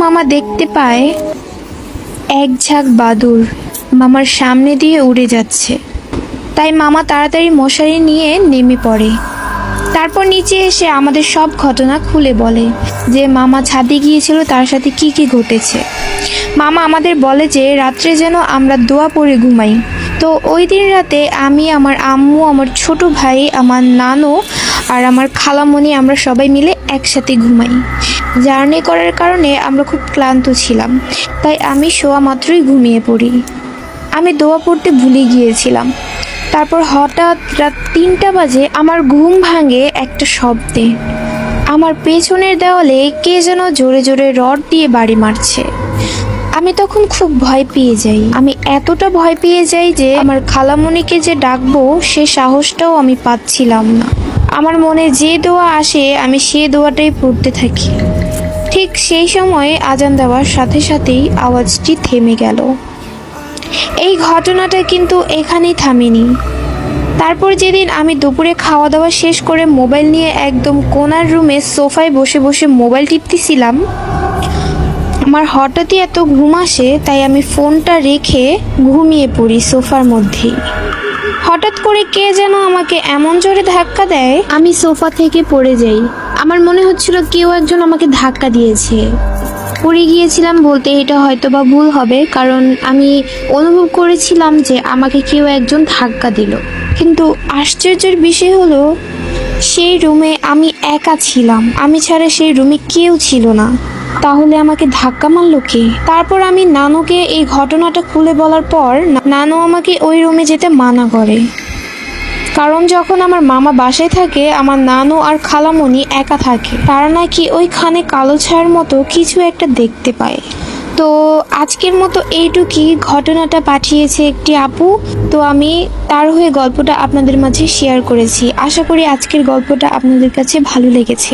মামা দেখতে পায় এক ঝাঁক বাদুড় মামার সামনে দিয়ে উড়ে যাচ্ছে। তাই মামা তাড়াতাড়ি মশারি নিয়ে নেমে পড়ে। তারপর নিচে এসে আমাদের সব ঘটনা খুলে বলে যে মামা ছাদে গিয়েছিল, তার সাথে কি কি ঘটেছে। মামা আমাদের বলে যে রাত্রে যেন আমরা দোয়া পড়ে ঘুমাই। তো ওই দিন রাতে আমি, আমার আম্মু, আমার ছোট ভাই, আমার নানু আর আমার খালামণি আমরা সবাই মিলে একসাথে ঘুমাই। জার্নি করার কারণে আমরা খুব ক্লান্ত ছিলাম, তাই আমি শোয়া মাত্রই ঘুমিয়ে পড়ি। আমি দোয়া পড়তে ভুলে গিয়েছিলাম। তারপর হঠাৎ রাত ৩টা বাজে আমার ঘুম ভাঙে একটা শব্দে। আমার পেছনের দেওয়ালে কে যেন জোরে জোরে রড দিয়ে বাড়ি মারছে। আমি তখন খুব ভয় পেয়ে যাই। আমি এতটা ভয় পেয়ে যাই যে আমার খালামণিকে যে ডাকবো সে সাহসটাও আমি পাচ্ছিলাম না। আমার মনে যে দোয়া আসে আমি সে দোয়াটাই পড়তে থাকি। ঠিক সেই সময় আজান দেওয়ার সাথে সাথেই আওয়াজটি থেমে গেল। এই ঘটনাটা কিন্তু এখানেই থামেনি। তারপর যেদিন আমি দুপুরে খাওয়া দাওয়া শেষ করে মোবাইল নিয়ে একদম কোনার রুমে সোফায় বসে বসে মোবাইল টিপতেছিলাম, আমার হঠাৎই এত ঘুম আসে, তাই আমি ফোনটা রেখে ঘুমিয়ে পড়ি সোফার মধ্যেই। হঠাৎ করে কে যেন আমাকে এমন জোরে ধাক্কা দেয়, আমি সোফা থেকে পড়ে যাই। আমার মনে হচ্ছিল কেউ একজন আমাকে ধাক্কা দিয়েছে। পড়ে গিয়েছিলাম বলতে এটা হয়তো বা ভুল হবে, কারণ আমি অনুভব করেছিলাম যে আমাকে কেউ একজন ধাক্কা দিল। কিন্তু আশ্চর্যের বিষয় হলো সেই রুমে আমি একা ছিলাম, আমি ছাড়া সেই রুমে কেউ ছিল না। তাহলে আমাকে ধাক্কা মারলো কে? তারপর আমি নানুকে এই ঘটনাটা খুলে বলার পর নানু আমাকে ওই রুমে যেতে মানা করে, কারণ যখন আমার মামা বাসায় থাকে আমার নানু আর খালামণি একা থাকে, তারা নাকি ওইখানে কালো ছায়ার মতো কিছু একটা দেখতে পায়। তো আজকের মতো এইটুকুই। ঘটনাটা পাঠিয়েছে একটি আপু, তো আমি তার হয়ে গল্পটা আপনাদের মাঝে শেয়ার করেছি। আশা করি আজকের গল্পটা আপনাদের কাছে ভালো লেগেছে।